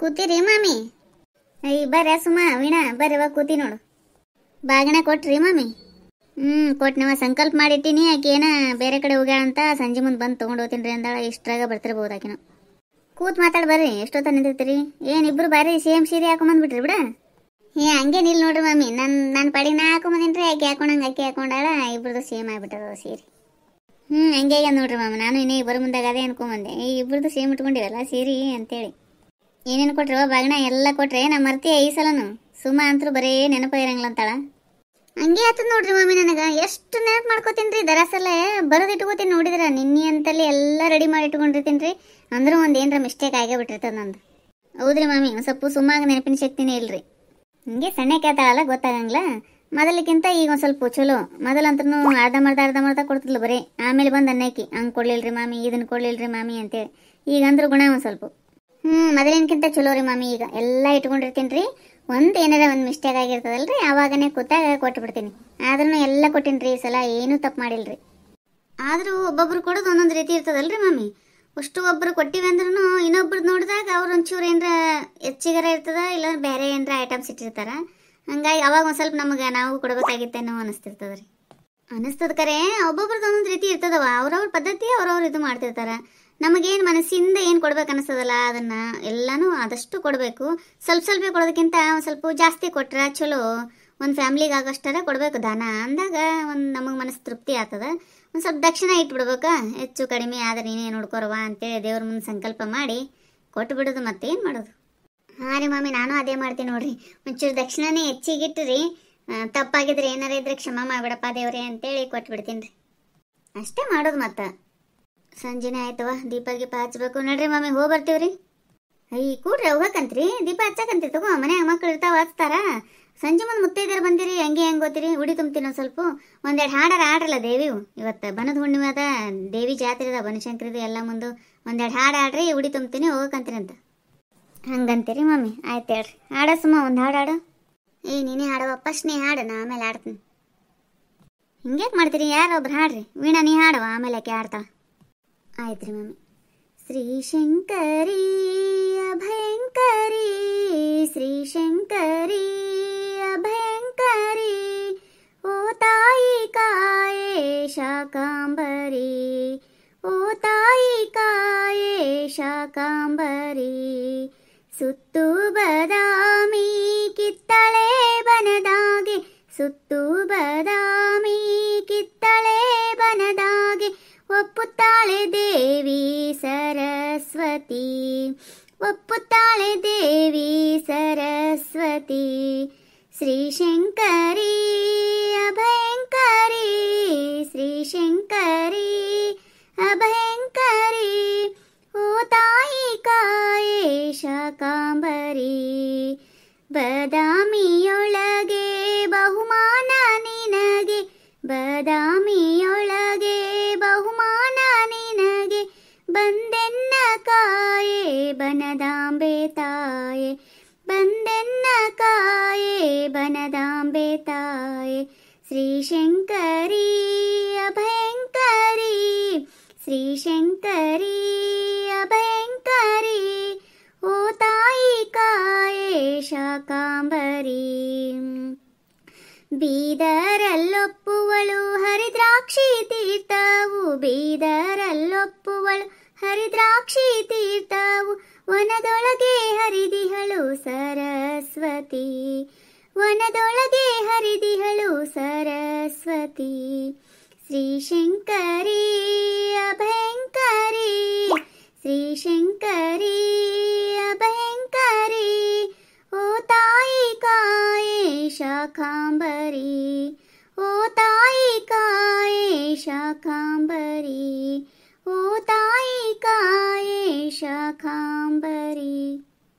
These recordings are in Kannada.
ಕೂತಿರಿ ಮಾಮಿ? ಬರ್ರ ಸುಮ ವೀಣಾ ಬರ್ರವ ಕೂತಿ ನೋಡು. ಬಾಗಿನ ಕೊಟ್ರಿ ಮಾಮಿ? ಕೊಟ್ನವ. ಸಂಕಲ್ಪ ಮಾಡಿಟ್ಟಿನಿ. ಆಕೆ ಏನ ಬೇರೆ ಕಡೆ ಹೋಗ್ಯಾಳಂತ, ಸಂಜೆ ಮುಂದೆ ಬಂದು ತೊಗೊಂಡು ಹೋಗ್ತೀನಿ ರೀ ಅಂದಾಳ. ಇಷ್ಟ್ರಾಗ ಬರ್ತಿರ್ಬೋದು ಆಕಿನ. ಕೂತ್ ಮಾತಾಡ್ ಬರ್ರಿ. ಎಷ್ಟೊತ್ತ ನಿಂತಿರ್ತೀರಿ? ಏನಿಬ್ರು ಬಾರಿ ಸೇಮ್ ಸೀರೆ ಹಾಕೊಂಬಂದ್ಬಿಟ್ರಿ ಬಿಡ. ಹಂಗೇನಿಲ್ಲ ನೋಡ್ರಿ ಮಾಮಿ. ನನ್ನ ಪಾಡಿಗೆ ನಾ ಹಾಕೊಂಬಂದಿನ್ರಿ, ಆಕೆ ಹಾಕೊಂಡಂಗೆ ಆಕೆ ಹಾಕೊಂಡಾಳ. ಇಬ್ರದ್ದು ಸೇಮ್ ಆಗ್ಬಿಟ್ಟದ ಸೀರೆ. ಹಂಗೆ ನೋಡ್ರಿ ಮಾಮ. ನಾನು ಇನ್ನೇ ಬರೋ ಮುಂದಾಗ ಅದೇ ಅನ್ಕೊಂಬಂದೆ, ಇಬ್ರದ್ದು ಸೇಮ್ ಇಟ್ಕೊಂಡಿವಲ್ಲ ಸೀರೆ ಅಂತೇಳಿ. ಏನೇನು ಕೊಟ್ರವ ಬಾಗಿನ? ಎಲ್ಲ ಕೊಟ್ರೆ ನಾ ಮರ್ತೀಯ ಈ ಸಲನು. ಸುಮ ಅಂತೂ ಬರೇ ನೆನಪ ಇರಂಗಿಲ್ಲ ಅಂತಾಳ. ಹಂಗೆ ಆತದ ನೋಡ್ರಿ ಮಾಮಿ. ನನಗೆ ಎಷ್ಟು ನೆನಪು ಮಾಡ್ಕೋತೀನಿ ರೀ. ದರಾಸಲ್ಲ ಬರೋದು ಇಟ್ಕೋತೀನಿ. ನೋಡಿದ್ರ ನಿನ್ನೆ ಅಂತಲ್ಲಿ ಎಲ್ಲ ರೆಡಿ ಮಾಡಿ ಇಟ್ಕೊಂಡಿರ್ತೀನಿ ರೀ. ಅಂದ್ರೂ ಒಂದು ಏನರ ಮಿಸ್ಟೇಕ್ ಆಗೇ ಬಿಟ್ಟಿರ್ತದ ನಂದು. ಹೌದ್ರಿ ಮಾಮಿ, ಒಂದು ಸ್ವಲ್ಪ ಸುಮ್ಮಾಗ ನೆನಪಿನ ಶಕ್ತಿನೇ ಇಲ್ರಿ. ಹಿಂಗೆ ಸಣ್ಣ ಕೇಳ್ತಾಳಲ್ಲ, ಗೊತ್ತಾಗಂಗಿಲ್ಲ. ಮೊದಲಕ್ಕಿಂತ ಈಗ ಒಂದು ಸ್ವಲ್ಪ ಚಲೋ. ಮೊದಲಂತೂ ಅರ್ಧ ಕೊಡ್ತಿದ್ಲು ಬರೀ. ಆಮೇಲೆ ಬಂದು ಅನ್ನಕ್ಕೆ ಹಂಗೆ ಕೊಡ್ಲಿಲ್ರಿ ಮಾಮಿ, ಇದನ್ನು ಕೊಡ್ಲಿಲ್ರಿ ಮಾಮಿ ಅಂತೇಳಿ. ಈಗ ಅಂದ್ರೂ ಗುಣ ಒಂದು ಸ್ವಲ್ಪ ಮೊದಲಿನಕ್ಕಿಂತ ಚಲೋ ರೀ ಮಾಮಿ. ಈಗ ಎಲ್ಲ ಇಟ್ಕೊಂಡಿರ್ತೀನಿ ರೀ. ಒಂದು ಏನಾರ ಒಂದು ಮಿಸ್ಟೇಕ್ ಆಗಿರ್ತದಲ್ರಿ, ಆವಾಗನೇ ಕೂತಾಗ ಕೊಟ್ಬಿಡ್ತೀನಿ. ಆದ್ರೂ ಎಲ್ಲ ಕೊಟ್ಟಿನಿ ರೀ ಈ ಸಲ. ಏನೂ ತಪ್ಪು ಮಾಡಿಲ್ರಿ. ಆದರೂ ಒಬ್ಬೊಬ್ರು ಕೊಡೋದು ಒಂದೊಂದು ರೀತಿ ಇರ್ತದಲ್ರಿ ಮಾಮಿ. ಅಷ್ಟು ಒಬ್ಬರು ಕೊಟ್ಟಿವಿ ಅಂದ್ರೂ ಇನ್ನೊಬ್ರದ್ದು ನೋಡಿದಾಗ ಅವ್ರು ಒಂಚೂರು ಏನರ ಹೆಚ್ಚಿಗರ ಇರ್ತದ, ಇಲ್ಲ ಬೇರೆ ಏನರ ಐಟಮ್ಸ್ ಇಟ್ಟಿರ್ತಾರ. ಹಂಗಾಗಿ ಅವಾಗ ಒಂದು ಸ್ವಲ್ಪ ನಮಗೆ ನಾವು ಕೊಡಬೇಕಾಗಿತ್ತೇನೋ ಅನಿಸ್ತಿರ್ತದ ರೀ. ಅನಿಸ್ತದ ಕರೆ ಒಬ್ಬೊಬ್ರದ್ದು ಒಂದೊಂದು ರೀತಿ ಇರ್ತದವ. ಅವ್ರವ್ರ ಪದ್ಧತಿ ಅವ್ರವ್ರು ಇದು ಮಾಡ್ತಿರ್ತಾರ. ನಮಗೇನು ಮನಸ್ಸಿಂದ ಏನು ಕೊಡ್ಬೇಕು ಅನಿಸ್ತದಲ್ಲ, ಅದನ್ನು ಎಲ್ಲನೂ ಆದಷ್ಟು ಕೊಡಬೇಕು. ಸ್ವಲ್ಪ ಕೊಡೋದಕ್ಕಿಂತ ಒಂದು ಸ್ವಲ್ಪ ಜಾಸ್ತಿ ಕೊಟ್ರೆ ಚಲೋ. ಒಂದು ಫ್ಯಾಮ್ಲಿಗೆ ಆಗೋಷ್ಟರ ಕೊಡಬೇಕು ದಾನ ಅಂದಾಗ ಒಂದು ನಮಗೆ ಮನಸ್ಸು ತೃಪ್ತಿ ಆಗ್ತದ. ಒಂದು ಸ್ವಲ್ಪ ದಕ್ಷಿಣ ಇಟ್ಬಿಡ್ಬೇಕಾ, ಹೆಚ್ಚು ಕಡಿಮೆ ಆದರೆ ನೀನೇ ನೋಡ್ಕೊರವ ಅಂತೇಳಿ ದೇವ್ರ ಮುಂದೆ ಸಂಕಲ್ಪ ಮಾಡಿ ಕೊಟ್ಟು ಬಿಡೋದು. ಮತ್ತೇನು ಮಾಡೋದು? ಹಾಂ ರೀ ಮಾಮಿ, ನಾನು ಅದೇ ಮಾಡ್ತೀನಿ ನೋಡ್ರಿ. ಒಂಚೂರು ದಕ್ಷಿಣನೇ ಹೆಚ್ಚಿಗಿಟ್ಟು ತಪ್ಪಾಗಿದ್ರೆ ಏನಾರ ಇದ್ರೆ ಕ್ಷಮ ಮಾಡಿಬಿಡಪ್ಪ ದೇವ್ರೆ ಅಂತೇಳಿ ಕೊಟ್ಬಿಡ್ತೀನಿ ರೀ. ಅಷ್ಟೇ ಮಾಡೋದು. ಮತ್ತೆ ಸಂಜೆನೇ ಆಯ್ತವ, ದೀಪ ಗೀಪ ಹಚ್ಬೇಕು. ನಡ್ರಿ ಮಾಮಿ, ಹೋಗಿ ಬರ್ತೀವ್ರಿ. ಕೂಡ್ರಿ ಹೋಗಕಂತ್ರಿ, ದೀಪ ಹಚ್ಚಕಂತ್ರಿ. ತಗೋ, ಮನ್ಯಾಗ ಮಕ್ಳು ಇರ್ತಾವ ಹಚ್ತಾರ. ಸಂಜೆ ಮುಂದೆ ಮುತ್ತೈದೆಯರು ಬಂದಿರಿ, ಹೆಂಗೆ ಓದ್ತೀರಿ? ಉಡಿ ತುಂಬ್ತೀನಿ ಒಂದು ಸ್ವಲ್ಪ. ಒಂದೆರಡು ಹಾಡಾರ ಆಡ್ರಲ್ಲ ದೇವಿವು. ಇವತ್ತು ಬನದ ಹುಣ್ಣಿಮೆ ಅದ, ದೇವಿ ಜಾತ್ರೆ ಅದ, ಬನಶಂಕರಿದು ಎಲ್ಲ ಮುಂದೆ. ಒಂದೆರಡು ಹಾಡು ಆಡ್ರಿ, ಉಡಿ ತುಂಬ್ತೀನಿ, ಹೋಗಕಂತೀರಿ ಅಂತ. ಹಂಗಂತೀರಿ ಮಾಮಿ? ಆಯ್ತು ಹೇಳ್ರಿ. ಹಾಡ ಸುಮ್ಮ ಒಂದು ಹಾಡು ಹಾಡು. ನೀನೇ ಹಾಡವ, ಫಸ್ಟ್ ನೀ ಹಾಡು, ನಾ ಆಮೇಲೆ ಆಡ್ತೀನಿ. ಹಿಂಗ್ಯಾಕೆ ಮಾಡ್ತೀರಿ? ಯಾರೊಬ್ರು ಹಾಡ್ರಿ. ವೀಣಾ ನೀ ಹಾಡವ, ಆಮೇಲೆ ಆಕೆ ಆಡ್ತಾಳ. ಆಯ್ತು ರೀ ಮಾಮಿ. ಶ್ರೀಶಂಕರಿ ಅಭಯಂಕರಿ, ಶ್ರೀಶಂಕರಿ ಅಭಯಂಕರಿ, ಓ ತಾಯಿ ಕಾಯೇ ಶಾಕಾಂಬರಿ, ಓ ತಾಯಿ ಕಾಯೇ ಶಾಕಾಂಬರಿ. ಸುತ್ತು ಬದಾಮಿ ಕಿತ್ತಳೆ ಬನದಾಗೆ, ಸುತ್ತು ಬದಾಮಿ ಕಿತ್ತಳೆ ಬನದಾಗೆ, ಒಪ್ಪುತ್ತಾಳೆ ದೇವಿ ಸರಸ್ವತಿ, ಒಪ್ಪುತ್ತಾಳೆ ದೇವಿ ಸರಸ್ವತಿ. ಶ್ರೀಶಂಕರಿ ಅಭಯಂಕರಿ, ಶ್ರೀಶಂಕರಿ ಅಭಯಂಕರಿ, ಓ ತಾಯಿ ಕಾಯೇ ಶಾಕಾಂಬರಿ. ಬದಾಮಿಯೊಳಗೆ ಬಹುಮಾನ ನಿನಗೆ, ಬದಾಮಿಯೊಳಗೆ ಬಹುಮಾನ ನಿನಗೆ, ಬಂದೆನ್ನ ಕಾಯೇ ಬನದಾಂಬೆ ತಾಯೇ, ಬಂದೆನ್ನ ಕಾಯೇ ಬನದಾಂಬೆ ತಾಯೇ. ಶ್ರೀಶಂಕರಿ ಅಭಯಂಕರಿ, ಶ್ರೀಶಂಕರಿ ಅಭಯಂಕರಿ, ಓ ತಾಯಿ ಕಾಯೇ ಶಾಕಾಂಬರಿ. ಬೀದರಲ್ಲೊಪ್ಪುವಳು ಹರಿದ್ರಾಕ್ಷಿ ತೀರ್ಥವು, ಬೀದರಲ್ಲೊಪ್ಪುವಳು ಹರಿದ್ರಾಕ್ಷಿ ತೀರ್ಥವು, ವನದೊಳಗೆ ಹರಿದಿಹಳು ಸರಸ್ವತಿ, ವನದೊಳಗೆ ಹರಿದಿಹಳು ಸರಸ್ವತಿ. ಶ್ರೀಶಂಕರಿ ಅಭಯಂಕರಿ, ಶ್ರೀಶಂಕರಿ ಅಭಯಂಕರಿ, ಓ ತಾಯಿ ಕಾಯೇ ಶಾಕಾಂಬರಿ, ಓ ತಾಯಿ ಕಾಯೇ ಶಾಕಾಂಬರಿ, ಓ ತಾಯಿ ಕಾಯೇ ಶಾಕಾಂಬರಿ.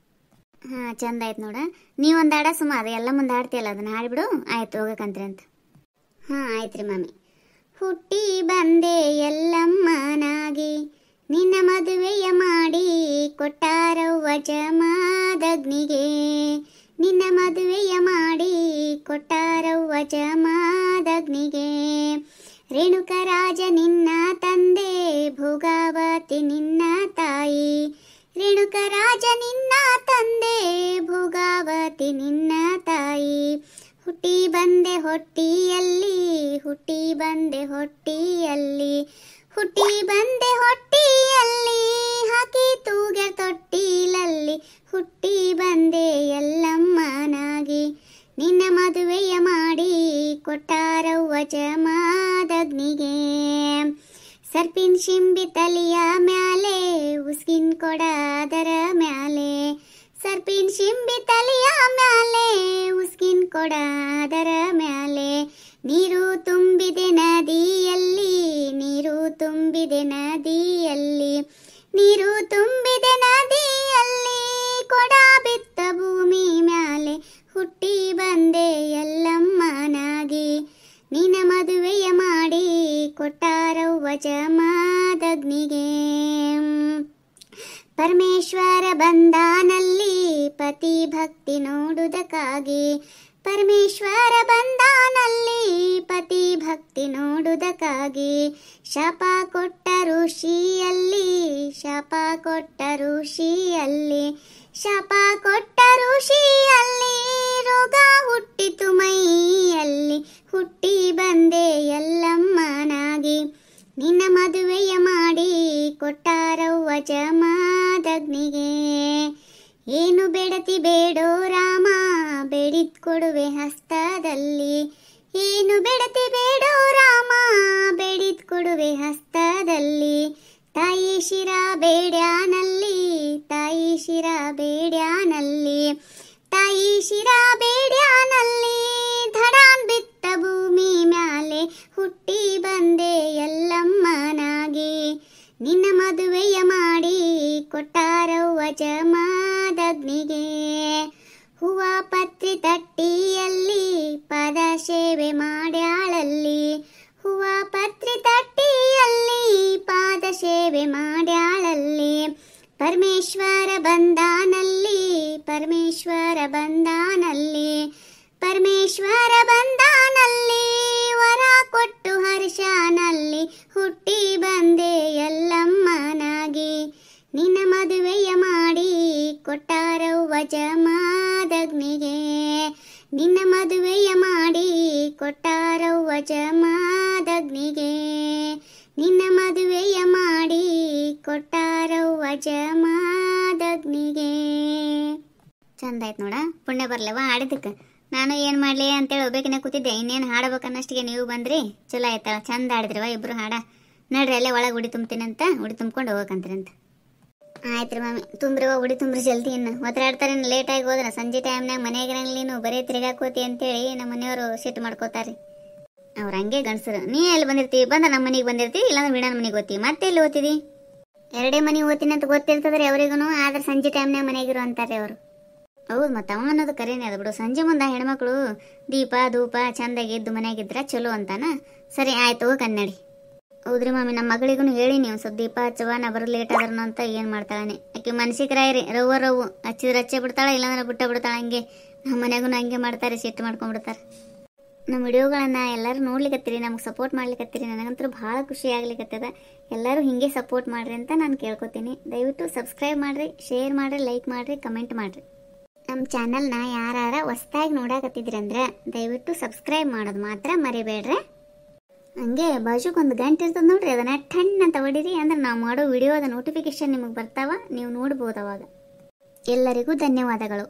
ಹಾಂ, ಚಂದ ಆಯ್ತು ನೋಡ. ನೀವೊಂದು ಹಾಡ ಸುಮ್ಮ, ಅದು ಎಲ್ಲ ಮುಂದೆ ಹಾಡ್ತೀಯಲ್ಲ, ಅದನ್ನು ಹಾಡ್ಬಿಡು. ಆಯ್ತು, ಹೋಗಕಂತ್ರಿ ಅಂತ. ಹಾಂ ಆಯ್ತು ರೀ ಮಾಮಿ. ಹುಟ್ಟಿ ಬಂದೆ ಎಲ್ಲಮ್ಮನಾಗಿ, ನಿನ್ನ ಮದುವೆಯ ಮಾಡಿ ಕೊಟ್ಟಾರವ್ವ ಜಮಾದಗ್ನಿಗೆ, ನಿನ್ನ ಮದುವೆಯ ಮಾಡಿ ಕೊಟ್ಟಾರವ್ವ ಜಮಾದಗ್ನಿಗೆ. ರೇಣುಕರಾಜ ನಿನ್ನ ತಂದೆ, ಭೋಗಾವತಿ ನಿನ್ನ ತಾಯಿ, ರೇಣುಕರಾಜ ನಿನ್ನ ತಂದೆ, ಭೋಗಾವತಿ ನಿನ್ನ ತಾಯಿ. ಹುಟ್ಟಿ ಬಂದೆ ಹೊಟ್ಟಿಯಲ್ಲಿ, ಹುಟ್ಟಿ ಬಂದೆ ಹೊಟ್ಟಿಯಲ್ಲಿ, ಹುಟ್ಟಿ ಬಂದೆ ಹೊಟ್ಟಿಯಲ್ಲಿ, ಹಾಕಿ ತೂಗೆ ತೊಟ್ಟಿಲಲ್ಲಿ, ಹುಟ್ಟಿ ಬಂದೆ ಎಲ್ಲಮ್ಮನಾಗಿ. ನಿನ್ನ ಮದುವೆಯ ಮಾಡಿ ಕೊಟ್ಟಾರವ್ವ ಜಮಾದಗ್ನಿಗೆ. ಸರ್ಪಿನ್ ಶಿಂಬಿ ತಲಿಯ ಮ್ಯಾಲೆ, ಉಸ್ಕಿನ್ ಕೊಡ ಅದರ ಮ್ಯಾಲೆ. ಸರ್ಪಿನ್ ಶಿಂಬಿ ತಲಿಯ ಮ್ಯಾಲೆ, ಉಸ್ಕಿನ್ ಕೊಡ ಅದರ ಮ್ಯಾಲೆ. ನೀರು ತುಂಬಿದೆ ನದಿಯಲ್ಲಿ, ನೀರು ತುಂಬಿದೆ ನದಿಯಲ್ಲಿ, ನೀರು ತುಂಬಿದೆ ನದಿಯಲ್ಲಿ, ಕೊಡ ಬಿತ್ತ ಭೂಮಿ ಮ್ಯಾಲೆ, ಹುಟ್ಟಿ ಬಂದೆ ಎಲ್ಲಮ್ಮನಾಗಿ. ನಿನ್ನ ಮದುವೆಯ ಮಾಡಿ ಕೊಟ್ಟಾರವ್ವ ಜಮಾದಗ್ನಿಗೆ. ಪರಮೇಶ್ವರ ಬಂದಾನಲ್ಲಿ ಪತಿ ಭಕ್ತಿ ನೋಡುವುದಕ್ಕಾಗಿ, ಪರಮೇಶ್ವರ ಬಂದಾನಲ್ಲಿ ಪತಿ ಭಕ್ತಿ ನೋಡುವುದಕ್ಕಾಗಿ. ಶಾಪ ಕೊಟ್ಟ ಋಷಿಯಲ್ಲಿ, ಶಾಪ ಕೊಟ್ಟ ಋಷಿಯಲ್ಲಿ, ಶಾಪ ಕೊಟ್ಟ ಋಷಿಯಲ್ಲಿ, ರೋಗ ಹುಟ್ಟಿತು ಮೈಯಲ್ಲಿ, ಹುಟ್ಟಿ ಬಂದೆ ಎಲ್ಲಮ್ಮನಾಗಿ. ನಿನ್ನ ಮದುವೆಯ ಮಾಡಿ ಕೊಟ್ಟಾರವ್ವ ಜಮಾದಗ್ನಿಗೆ. ಏನು ಬೇಡತಿ ಬೇಡೋ ರಾಮ, ಬೇಡಿದ್ ಕೊಡುವೆ ಹಸ್ತದಲ್ಲಿ. ಏನು ಬೇಡತಿ ಬೇಡೋ ರಾಮ, ಬೇಡಿದ್ ಕೊಡುವೆ ಹಸ್ತದಲ್ಲಿ. ತಾಯಿ ಶಿರ ಬೇಡ್ಯಾನಲ್ಲಿ, ತಾಯಿ ಶಿರ ಬೇಡ್ಯಾನಲ್ಲಿ, ತಾಯಿ ಶಿರ ಬೇಡ್ಯಾನಲ್ಲಿ, ಧಡಾನ್ ಬಿತ್ತ ಭೂಮಿ ಮ್ಯಾಲೆ, ಹುಟ್ಟಿ ಬಂದೆ ಎಲ್ಲಮ್ಮನಾಗಿ. ನಿನ್ನ ಮದುವೆಯ ಮಾಡಿ ಕೊಟ್ಟಾರವ್ವ ಜಮಾದಗ್ನಿಗೆ. ಹೂವ ಪತ್ರಿ ತಟ್ಟಿಯಲ್ಲಿ, ಪಾದ ಸೇವೆ ಮಾಡ್ಯಾಳಲ್ಲಿ, ಹೂವ ಪತ್ರಿ ತಟ್ಟಿಯಲ್ಲಿ, ಪಾದ ಸೇವೆ ಮಾಡ್ಯಾಳಲ್ಲಿ. ಪರಮೇಶ್ವರ ಬಂದಾನಲ್ಲಿ, ಪರಮೇಶ್ವರ ಬಂದಾನಲ್ಲಿ, ಪರಮೇಶ್ವರ ಬಂದಾನಲ್ಲಿ, ವರ ಕೊಟ್ಟು ಹರ್ಷನಲ್ಲಿ, ಹುಟ್ಟಿ ಬಂದೆ ಎಲ್ಲಮ್ಮನಾಗಿ. ನಿನ್ನ ಮದುವೆಯ ಮಾಡಿ ಕೊಟ್ಟಾರವ್ವ ಜಮಾದಗ್ನಿಗೆ. ನಿನ್ನ ಮದುವೆಯ ಮಾಡಿ ಕೊಟ್ಟಾರವ್ವ ಜಮಾದಗ್ನಿಗೆ. ನಿನ್ನ ಮದುವೆಯ ಮಾಡಿ ಕೊಟ್ಟಾರವ್ವ ಜಮಾದಗ್ನಿಗೆ. ಚಂದ ಆಯ್ತು ನೋಡ, ಪುಣ್ಯ ಬರ್ಲವ ಹಾಡಿದಕ್ಕೆ. ನಾನು ಏನು ಮಾಡಲಿ ಅಂತೇಳಿ ಒಬ್ಬೇಕಿನ ಕೂತಿದ್ದೆ, ಇನ್ನೇನು ಹಾಡಬೇಕನ್ನಷ್ಟಿಗೆ ನೀವು ಬಂದ್ರಿ. ಚಲೋ ಆಯ್ತಲ್ಲ, ಚಂದ ಹಾಡಿದ್ರವ ಇಬ್ರು ಹಾಡ. ನಡ್ರಿ ಅಲ್ಲೇ ಒಳಗೆ ಉಡಿ ತುಂಬ್ತೀನಂತ, ಉಡಿ ತುಂಬ್ಕೊಂಡು ಹೋಗಕಂತೀರಂತ. ಆಯ್ತು ರೀ ಮಾಮಿ, ತುಂಬ್ರಿ ಉಡಿ ತುಂಬ್ರಿ ಜಲ್ದಿ. ಇನ್ನು ಒತ್ತರಾಡ್ತಾರೆ, ಲೇಟಾಗಿ ಹೋದ್ರೆ ಸಂಜೆ ಟೈಮ್ನಾಗ ಮನೆಗಿರಂಗ್ ನೀನು ಬರೀ ತಿರುಗಾಕೋತಿ ಅಂತೇಳಿ ನಮ್ಮ ಮನೆಯವರು ಸಿಟ್ಟು ಮಾಡ್ಕೋತಾರೆ. ಅವ್ರು ಹಂಗೆ ಗಂಡಸರು. ನೀ ಎಲ್ಲಿ ಬಂದಿರ್ತೀವಿ, ಬಂದ ನಮ್ಮ ಮನೆಗೆ ಬಂದಿರ್ತೀವಿ, ಇಲ್ಲಾಂದ್ರೆ ವೀಣನ ಮನೆಗೆ ಓದ್ತೀವಿ. ಮತ್ತೆ ಎಲ್ಲಿ ಓದ್ತಿದಿ? ಎರಡೇ ಮನೆ ಓದ್ತೀನಿ ಅಂತ ಗೊತ್ತಿರ್ತದ್ರಿ ಅವ್ರಿಗೂ, ಆದ್ರೆ ಸಂಜೆ ಟೈಮ್ನಾಗ ಮನೆಗಿರು ಅಂತಾರೆ ಅವರು. ಹೌದು, ಮತ್ತು ಅವ ಅನ್ನೋದು ಕರೇನೆ ಅದು ಬಿಡು. ಸಂಜೆ ಮುಂದೆ ಹೆಣ್ಮಕ್ಳು ದೀಪ ಧೂಪ ಚಂದಾಗಿ ಇದ್ದು ಮನೆಯಾಗಿದ್ರೆ ಚಲೋ ಅಂತಾನ. ಸರಿ ಆಯ್ತು, ಕನ್ನಡಿ. ಹೌದ್ರಿ ಮಾಮಿ, ನಮ್ಮ ಮಗಳಿಗೂ ಹೇಳಿ ನೀವು ಸ್ವಲ್ಪ ದೀಪ ಹಚ್ಚವ, ನಾ ಬರೋ ಲೇಟ್ ಆದ್ರೂ ಅಂತ ಏನು ಮಾಡ್ತಾಳೆ ಆಕೆ ಮನಸ್ಸಿಗರಾಯ್ರಿ. ರವ್ವು ಹಚ್ಚಿದ್ರೆ ಹಚ್ಚೆ ಬಿಡ್ತಾಳೆ, ಇಲ್ಲಾಂದ್ರೆ ಬಿಟ್ಟಾಳೆ. ಹಂಗೆ ನಮ್ಮ ಮನೆಗೂ ಹಂಗೆ ಮಾಡ್ತಾರೆ, ಸಿಟ್ಟು ಮಾಡ್ಕೊಂಡ್ಬಿಡ್ತಾರೆ. ನಮ್ಮ ವಿಡಿಯೋಗಳನ್ನು ಎಲ್ಲರೂ ನೋಡ್ಲಿಕ್ಕತ್ತೀರಿ, ನಮ್ಗೆ ಸಪೋರ್ಟ್ ಮಾಡ್ಲಿಕ್ಕತ್ತೀರಿ. ನನಗಂತೂ ಭಾಳ ಖುಷಿ ಆಗ್ಲಿಕ್ಕತ್ತದ. ಎಲ್ಲರೂ ಹಿಂಗೆ ಸಪೋರ್ಟ್ ಮಾಡಿರಿ ಅಂತ ನಾನು ಕೇಳ್ಕೊತೀನಿ. ದಯವಿಟ್ಟು ಸಬ್ಸ್ಕ್ರೈಬ್ ಮಾಡಿರಿ, ಶೇರ್ ಮಾಡಿರಿ, ಲೈಕ್ ಮಾಡಿರಿ, ಕಮೆಂಟ್ ಮಾಡಿರಿ. ನಮ್ಮ ಚಾನಲ್ನ ಯಾರು ಹೊಸ್ದಾಗಿ ನೋಡಾಕತ್ತಿದ್ರಿ ಅಂದ್ರೆ ದಯವಿಟ್ಟು ಸಬ್ಸ್ಕ್ರೈಬ್ ಮಾಡೋದು ಮಾತ್ರ ಮರಿಬೇಡ್ರಿ. ಹಂಗೆ ಬಾಜುಗೊಂದು ಗಂಟೆ ಇರ್ತದೆ ನೋಡ್ರಿ, ಅದನ್ನು ಟನ್ ಅಂತ ಹೊಡೀರಿ. ಅಂದ್ರೆ ನಾವು ಮಾಡೋ ವಿಡಿಯೋದ ನೋಟಿಫಿಕೇಶನ್ ನಿಮಗೆ ಬರ್ತಾವ, ನೀವು ನೋಡ್ಬೋದು ಅವಾಗ. ಎಲ್ಲರಿಗೂ ಧನ್ಯವಾದಗಳು.